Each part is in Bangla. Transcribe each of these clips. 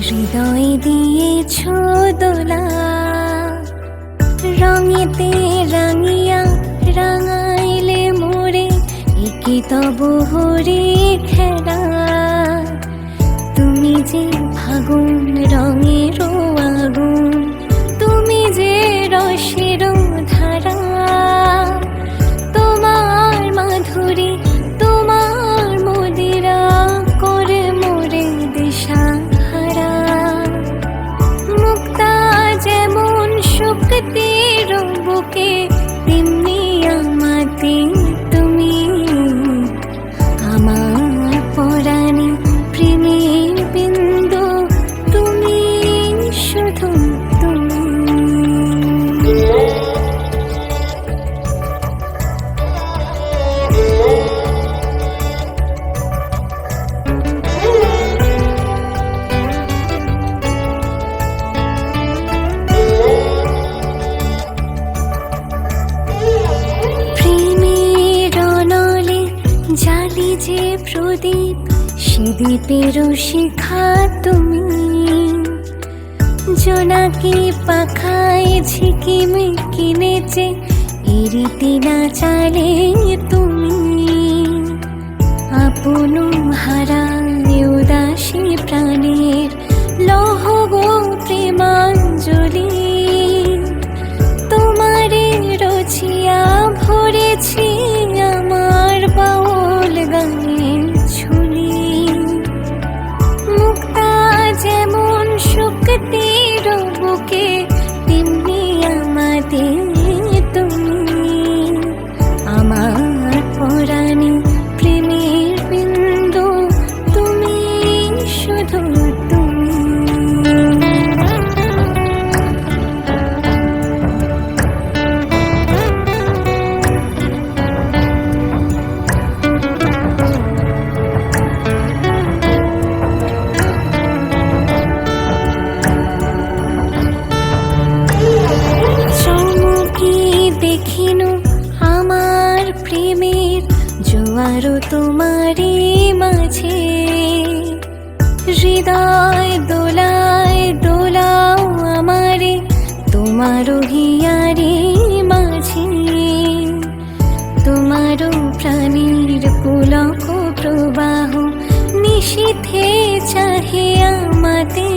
হৃদয় দিয়েছ দোলা, রঙেতে রাঙিয়া রাঙাইলে মোরে, একে তব হরে খেলা। তুমি যে ফাগুন রঙের আগুন, তুমি যে রসের ধারা, তোমার মাধুরী তোমার মদিরা করে মোরে দিশাহারা। মুক্তা যেমন শক্তির বুকে, তেমনি আমাতে তুমি, আমার পরাণে প্রেমের বিন্দু, তুমি শুধু তুমি। জালি যে প্রদীপ, সে দ্বীপের শিখা তুমি, জোনাকি পাখায় ঝিকিমিকি নেচে এরিতি না চালে তুমি। আপন হারায় উদাসী প্রাণের লহ গো প্রেমাঞ্জলি, তোমারে রচিয়া ভরেছি আমার বাউল গানের ঝুলি। মুক্তা যেমন শক্তির বুকে, তেমনি আমাদের তুমি, আমার পরাণে প্রেমের বিন্দু, তুমি শুধু তুমি। দেখিনু আমার প্রেমের জোয়ারও তোমারই মাঝে, হৃদয় দোলায় দোলাও আমারে তোমারও হিয়ারে মাঝে। তোমারও প্রাণীর পুলক প্রবাহ নিশীথে চাহে আমাতে,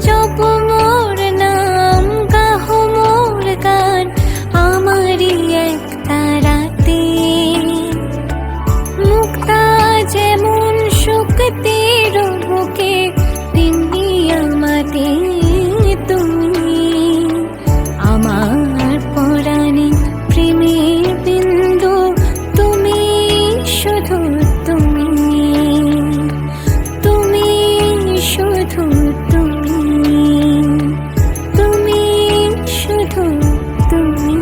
জপ মোর নাম গাহ মোর গান আমারই এক তারাতে। মুক্তা যেমন শক্তির বুকে, তেমনি আমাতে তুমি, আমার পরাণে প্রেমের বিন্দু, তুমি শুধু তুমি, তুমি শুধু তুমি, তুমি শুধু তুমি।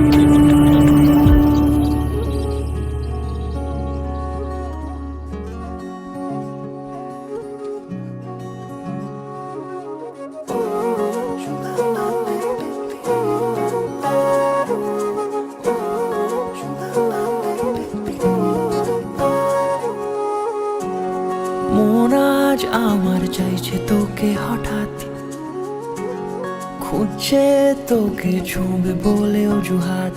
মন আজ আমার চাইছে তোকে হঠাৎ, খুঁজছে তোকে ছুঁবে বলে অজুহাত।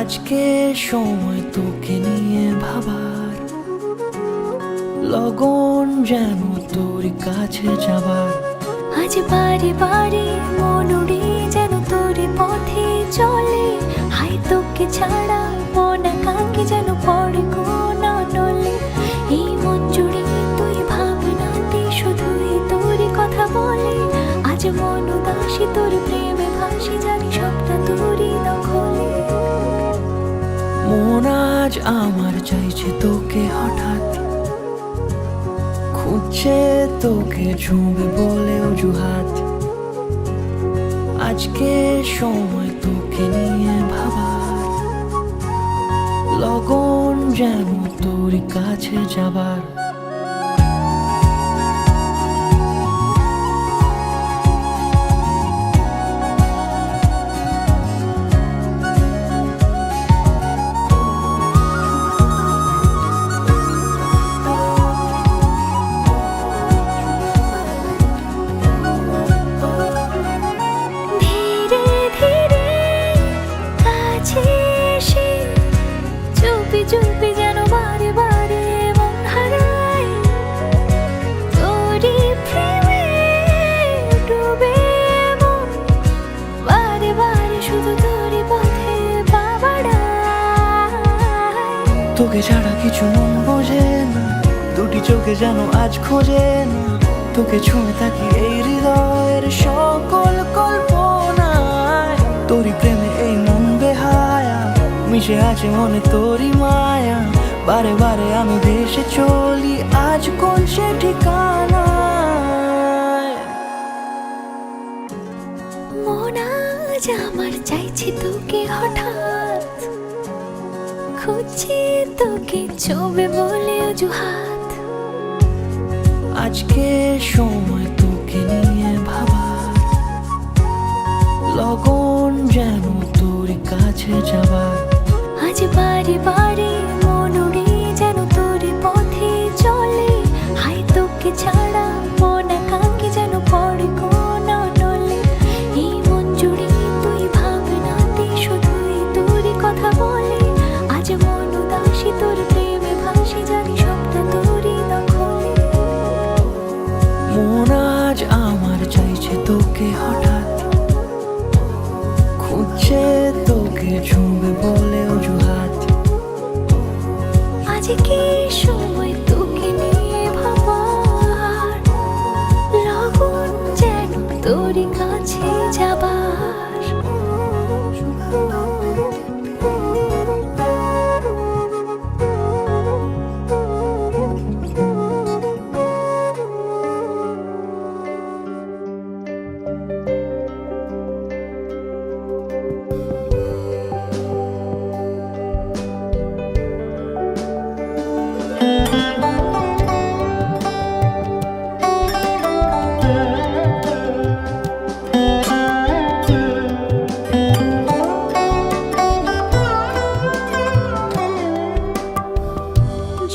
আজকে সময় তোকে নিয়ে ভাবার, লগন যেন তোর কাছে যাবার। আজ বারে বারে মন উড়ে যেন তোর পথে চলে, হাই তোকে ছাড়া মন একাকী যেন পড়ে কোনা নলে। এই মন জুড়ে তুই ভাবনাতে শুধুই তোরই কথা বলে, আজ মন উদাসী তোর প্রেমে ভাসি, জানি সবটা তোরই দখলে। মন আজ আমার চাইছে তোকে হঠাৎ, খুঁজছে তোকে ছুঁবে বলে অজুহাত। আজকে সময় তোকে নিয়ে ভাবার, লগন যেন তোর কাছে যাবার। তোকে ছাড়া কিছু মন বোঝে না, দুটি চোখে যেন আজ খোঁজে না। তোকে ছুঁয়ে থাকি এই হৃদয়ের সকল কল্পনায়, তোরই প্রেমে এই মন বেহায়া, মিশে আছে মনে তোরই মায়া। বারে বারে আমি ভেসে চলি আজ কোন সে ঠিকানায়। মন আজ আমার চাইছে তোকে হঠাৎ, খুঁজছি তোকে ছবে বলে অজুহাত। আজকে সময় তোকে নিয়ে ভাবা, লগন যেন তোর কাছে যাবার। আজ বারে বারে মন উড়ে যেন তোর পথে চলে, হায় তোকে ছাড়া মন একাকী যেন পড়ে কোন নলে। এই মন জুড়ে তুই ভাবনাতে শুধুই তোরই কথা বলে, আজ মন উদাসী তোর প্রেমে ভাসি, জানি সবটা তোরই দখলে। মন আজ আমার চাইছে তোকে হঠাৎ, খুঁজছে তোকে ছুঁবে বলে অজুহাত। আজকে সময় তোকে নিয়ে ভাবার, লগন যেন তোর কাছে যাবার।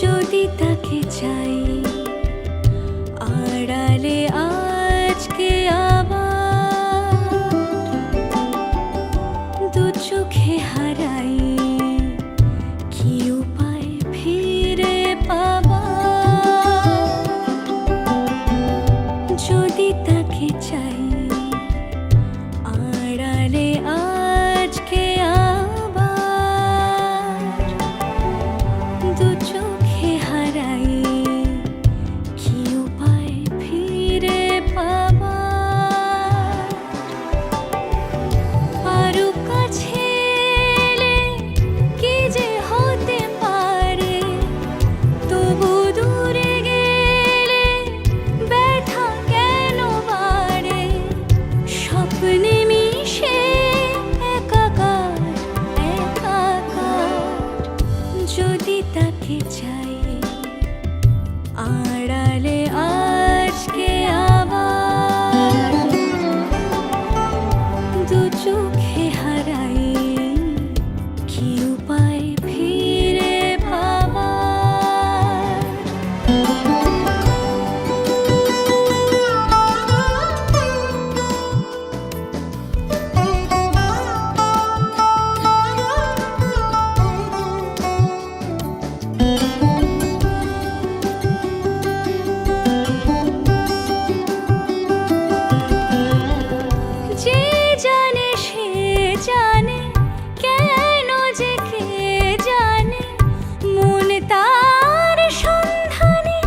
যদি তাকে চাই আড়ালে আজকে আবার, দু চোখে হারাই কি উপায় ফিরে পাবার। যদি তাকে চাই আড়ালে আজকে আবার, দু চোখে হারাই কি উপায় ফিরে পাবার। আরো কাছে এলে কি যে হতে পারে, তবু দূরে গেলে ব্যথা কেন বাড়ে। স্বপ্নে মিশে একাকার একাকার, যদি তাকে চাই আড়ালে আজকে আবার, দু চোখে হারাই কি উপায় ফিরে পাবার। যে জানে সে জানে, কেন যে কে জানে, মন তার সন্ধানে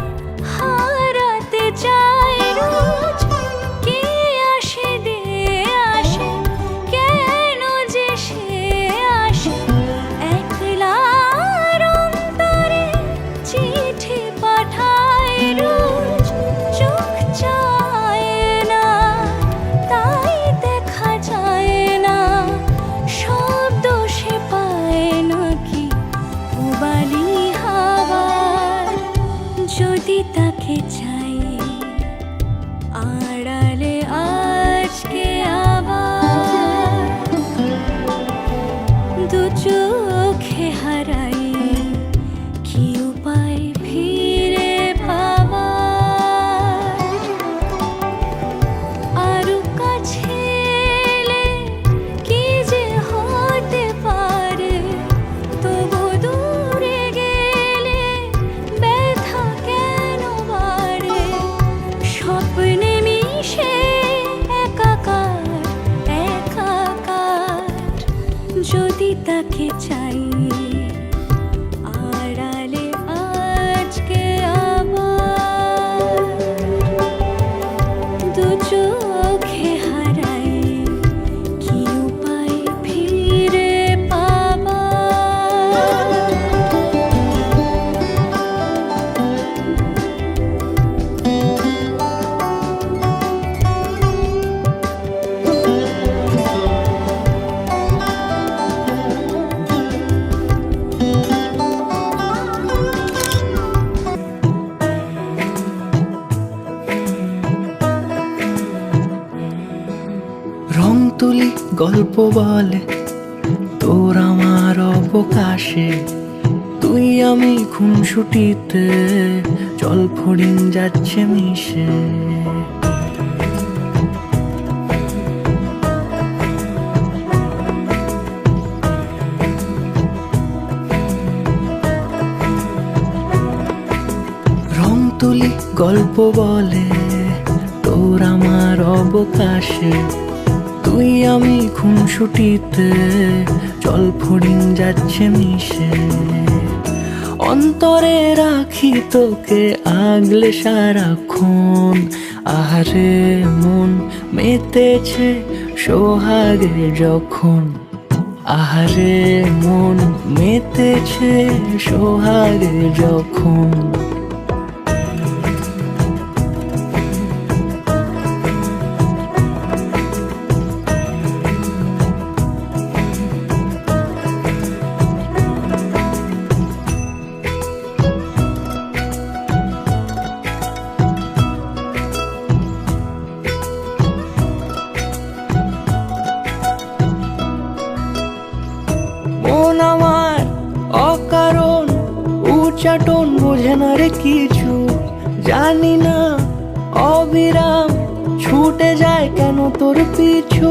হারাতে চায় রোজ। কে আসে দে আসে, কেন যে সে আসে, একলার অন্তরে চিঠি পাঠায় রোজ। চোখ চায় না তাই দেখা যায় না, শব্দ সে পায় নাকি উবালি হাওয়ার। যদি তাকে চাই আড়ালে আজকে আবার, দু চোখে হারাই কি উপায় ফিরে পাবার। আরো কাছে এলে কি যে হতে পারে, তবু দূরে গেলে ব্যথা কেন বাড়ে। স্বপ্নে মিশে একাকার একাকার, যদি তাকে চাই আড়ালে গল্প বলে তোর আমার অবকাশে, তুই আমি খুনসুটিতে জল ফড়িং যাচ্ছে মিশে। রং তুলি গল্প বলে তোর আমার অবকাশে, তুই আমি খুনসুটিতে জল ফড়িং যাচ্ছে মিশে। অন্তরে রাখি তোকে আগলে সারাক্ষণ, আহারে মন মেতেছে সোহাগে যখন, আহারে মন মেতেছে সোহাগে যখন। মন আমার অকারণ উচ্চাটন বোঝে না রে কিছু, জানি না অবিরাম ছুটে যায় কেন তোর পিছু।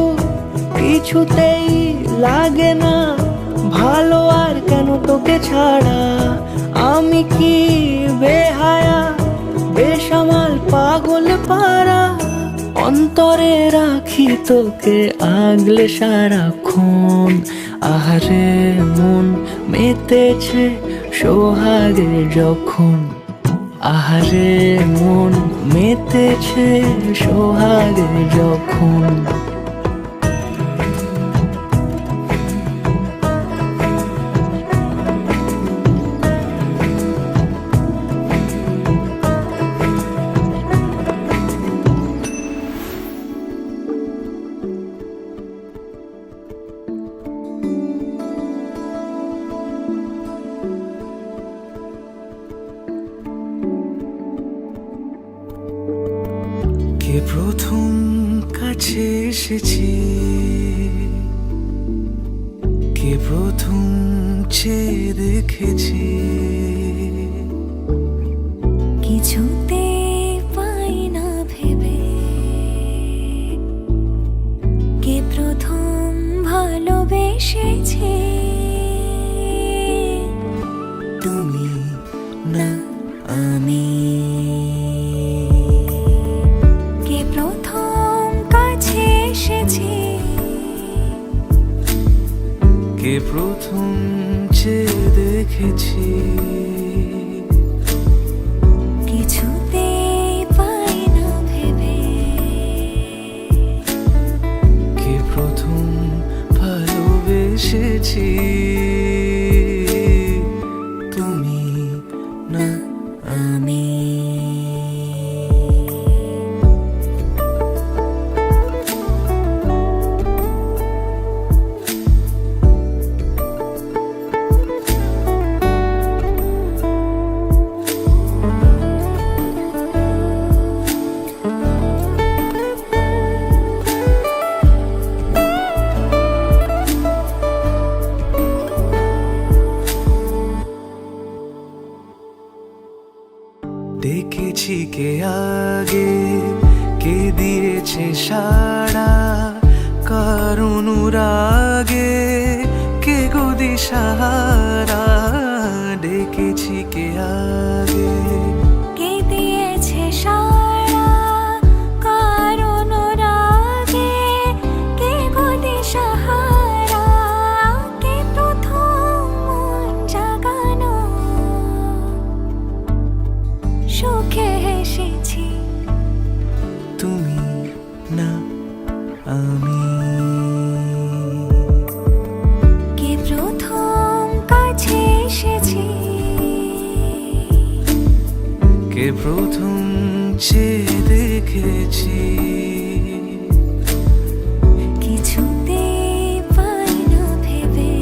কিছুতেই লাগে না ভালো আর কেন তোকে ছাড়া, আমি কি বেহায়া বেসামাল পাগল পারা। অন্তরে রাখি তোকে আগলে সারাক্ষণ, আহারে মন মেতেছে সোহাগে যখন, আহারে মন মেতেছে সোহাগে যখন। কে প্রথম কাছে এসেছি, কে প্রথম চেয়ে দেখেছি, কিছুতে পাই না ভেবে কে প্রথম ভালোবেসেছে। তুমি না আমি। কে প্রথম কাছে এসেছে, কে প্রথম চেয়ে দেখেছি, কিছুতে পাই না ভেবে কে প্রথম ভালোবেসেছি। তুমি না আমি। দেখেছি কে আগে, কে দিয়েছে সাড়া, কার অনুরাগে কে গো দিশাহারা। ডেকেছি কে আগে, কে দিয়েছে সাড়া, কার অনুরাগে কে গো দিশাহারা। কে প্রথম মন জাগানো, সুখে হেসেছি। তুমি না আমি। কে প্রথম কাছে এসেছে, কে প্রথম চেয়ে দেখেছি, কিছুতে পাই না ভেবে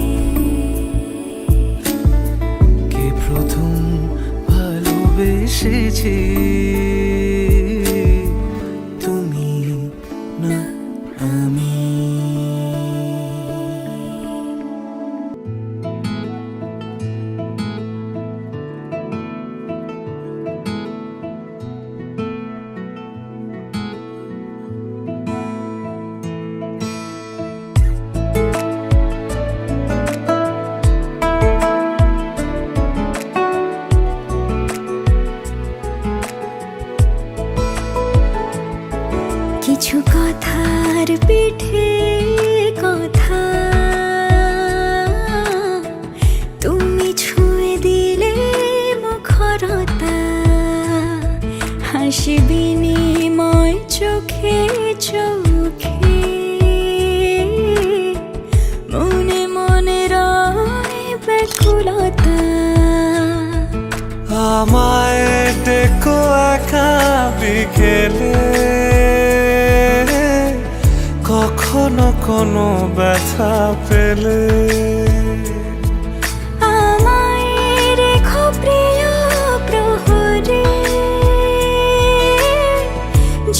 কে প্রথম ভালোবেসেছি। তুমি না আমি। ব্যাকুলতা। আমায় ডেকো একা বিকেলে, কখনো কোনো ব্যথা পেলে। আমায় রেখো প্রিয় প্রহরে,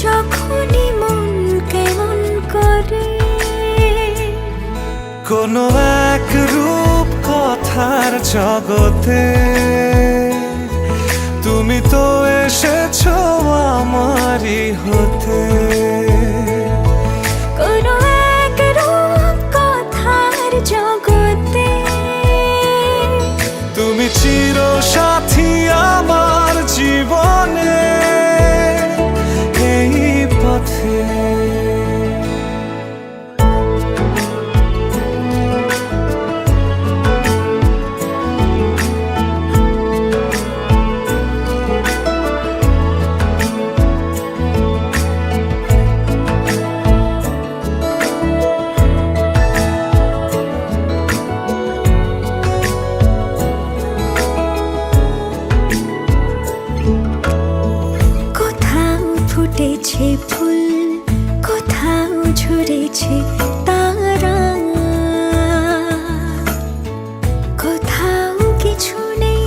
যখনই মন কেমন করে। কোনো এক রূপ কথার জগতে তুমি তো এসেছো আমারই হতে। কোনো এক রূপ কথার জগতে তুমি চির সাথী আমার জীবনে এই পথে। ফুটেছে ফুল, কোথাও ঝরেছে তারা, কোথাও কিছু নেই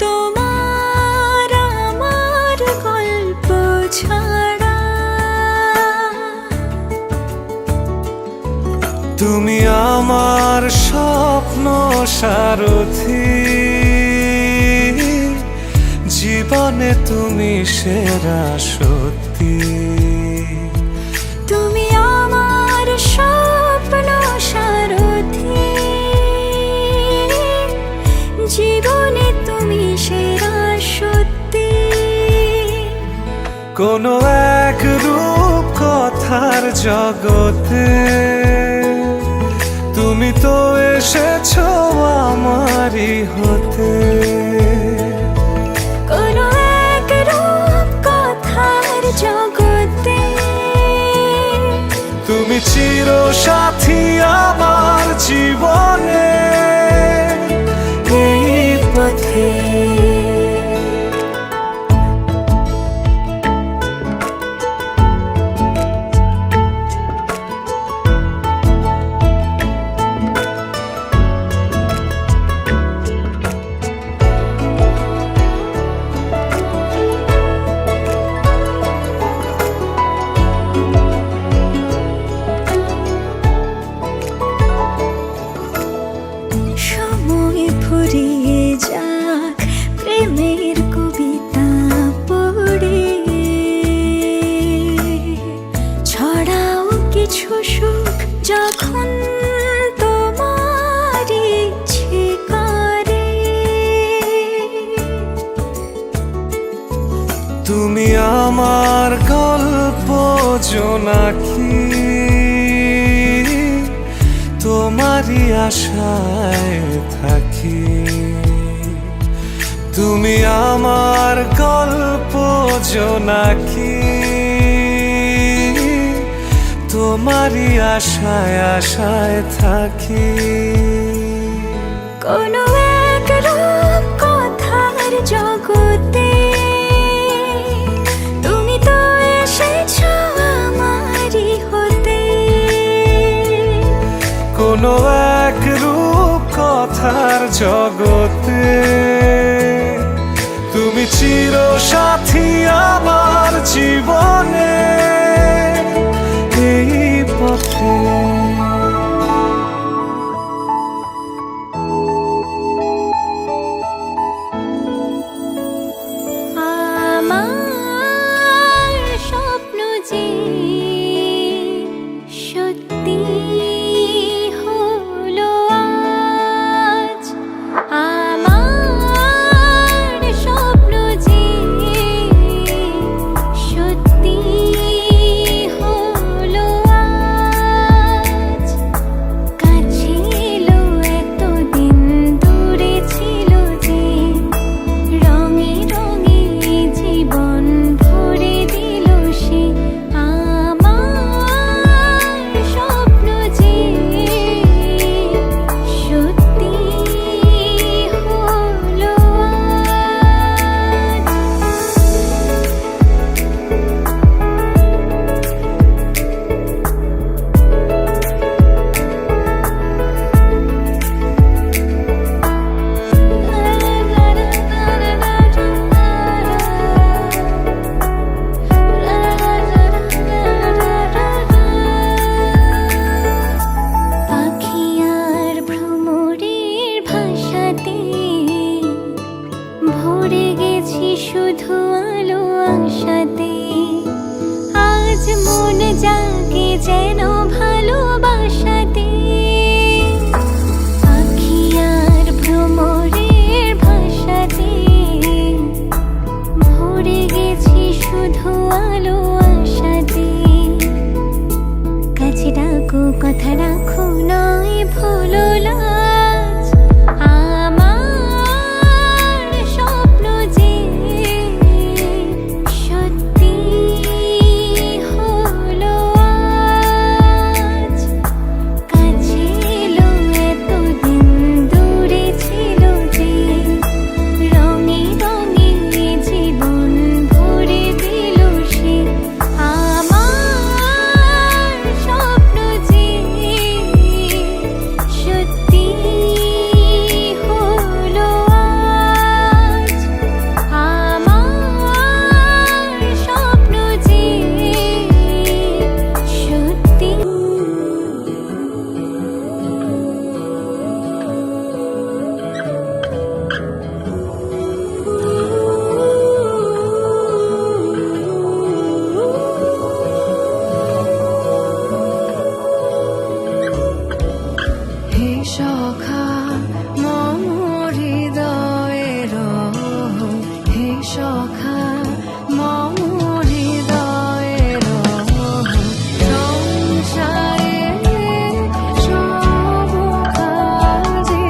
তোমার আমার গল্প ছাড়া। তুমি আমার স্বপ্ন সারথি, জীবনে তুমি সেরা সত্যি। তুমি আমার স্বপ্ন সারথি, জীবনে তুমি সেরা সত্যি। কোনো এক রূপ কথার জগতে তুমি তো এসেছো আমারই হতে। কোনো এক রূপ কথার জগতে তুমি চির সাথী আমার জীবনে এই পথে। সময় ফুরিয়ে যাক প্রেমের কবিতা পড়ে, ছড়াও কিছু সুখ যখন তোমার ইচ্ছে করে। তুমি আমার গল্প জোনাকি, তোমারই আশায় থাকি। তুমি আমার গল্প জোনাকি, তোমারই আশায় আশায় থাকি। কোনো এক রূপ কথার জগতে তুমি তো এসেছো আমারই হতে। কোনো এক রূপ কথার জগতে তুমি চির সাথী আমার জীবনে এই পথে। আমার স্বপ্ন যে সত্যি হলো আজ, আমার স্বপ্ন যে সত্যি সখা মম হৃদয়ের হে সখা মম হৃদয়ের সংসারে সব কাজে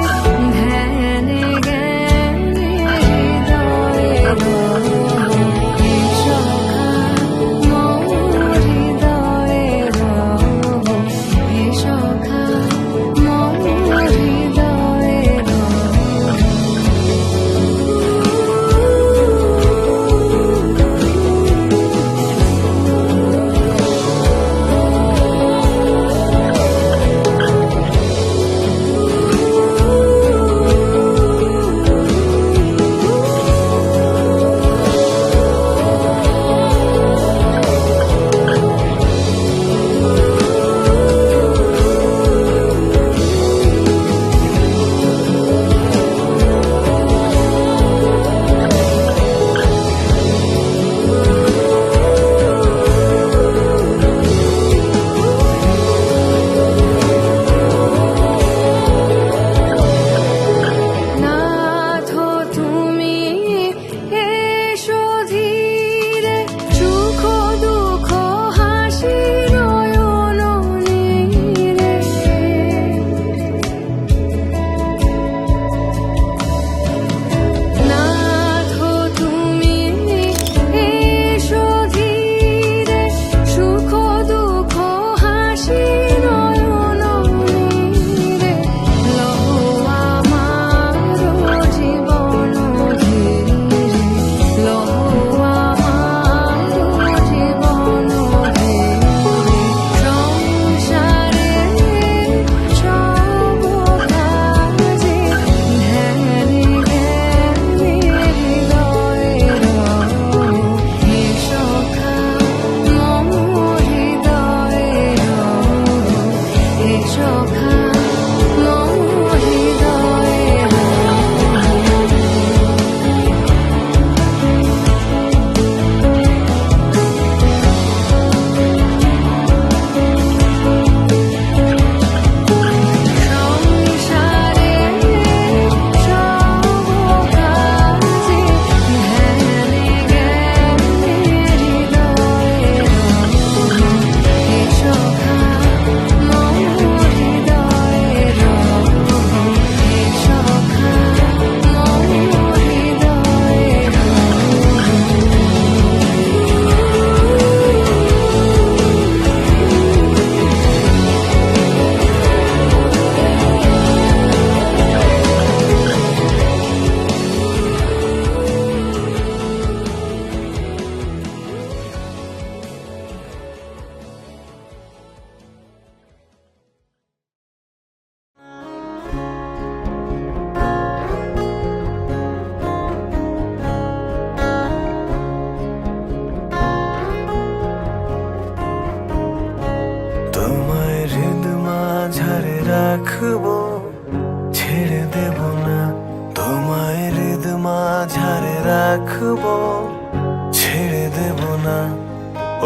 ধ্যানে জ্ঞানে হৃদয়ের হে সখা মম হৃদয়ের হে সখা মম হৃদয়ের নাথ তুমি এসো ধীরে সুখ দুঃখ হাসি নয়ন নীরে নাথ তুমি এসো ধীরে সুখ দুঃখ হাসি নয়ন নীরে লহো আমার জীবন ধীরে লহো আমার জীবন ধীরে সংসারে সব কাজে ধ্যানে জ্ঞানে হৃদয়ের হে সখা মম হৃদয়ের হে সখা মম হৃদয়ের সংসারে সব কাজে ধ্যানে জ্ঞানে হৃদয়ের হে সখা মম হৃদয়ের হে সখা মম হৃদয়ের তোমায় হৃদ মাঝারে রাখবো ছেড়ে দেব না তোমায় হৃদ মাঝারে রাখবো ছেড়ে দেব না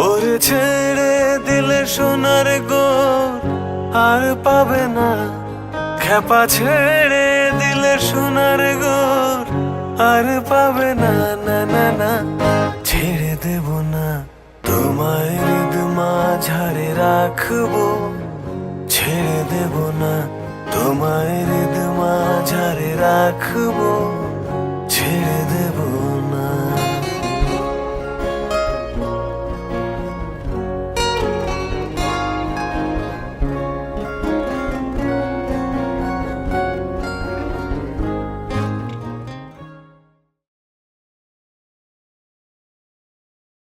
ওরে ছেড়ে দিলে সোনার গোর আর পাবে না খেপা ছেড়ে দিলে সোনার গোর আর পাবে না না না না ছেড়ে দেব না তোমায় হৃদ মাঝারে রাখবো ছেড়ে দেব না তোমায় হৃদ মাঝারে রাখবো ছেড়ে দেব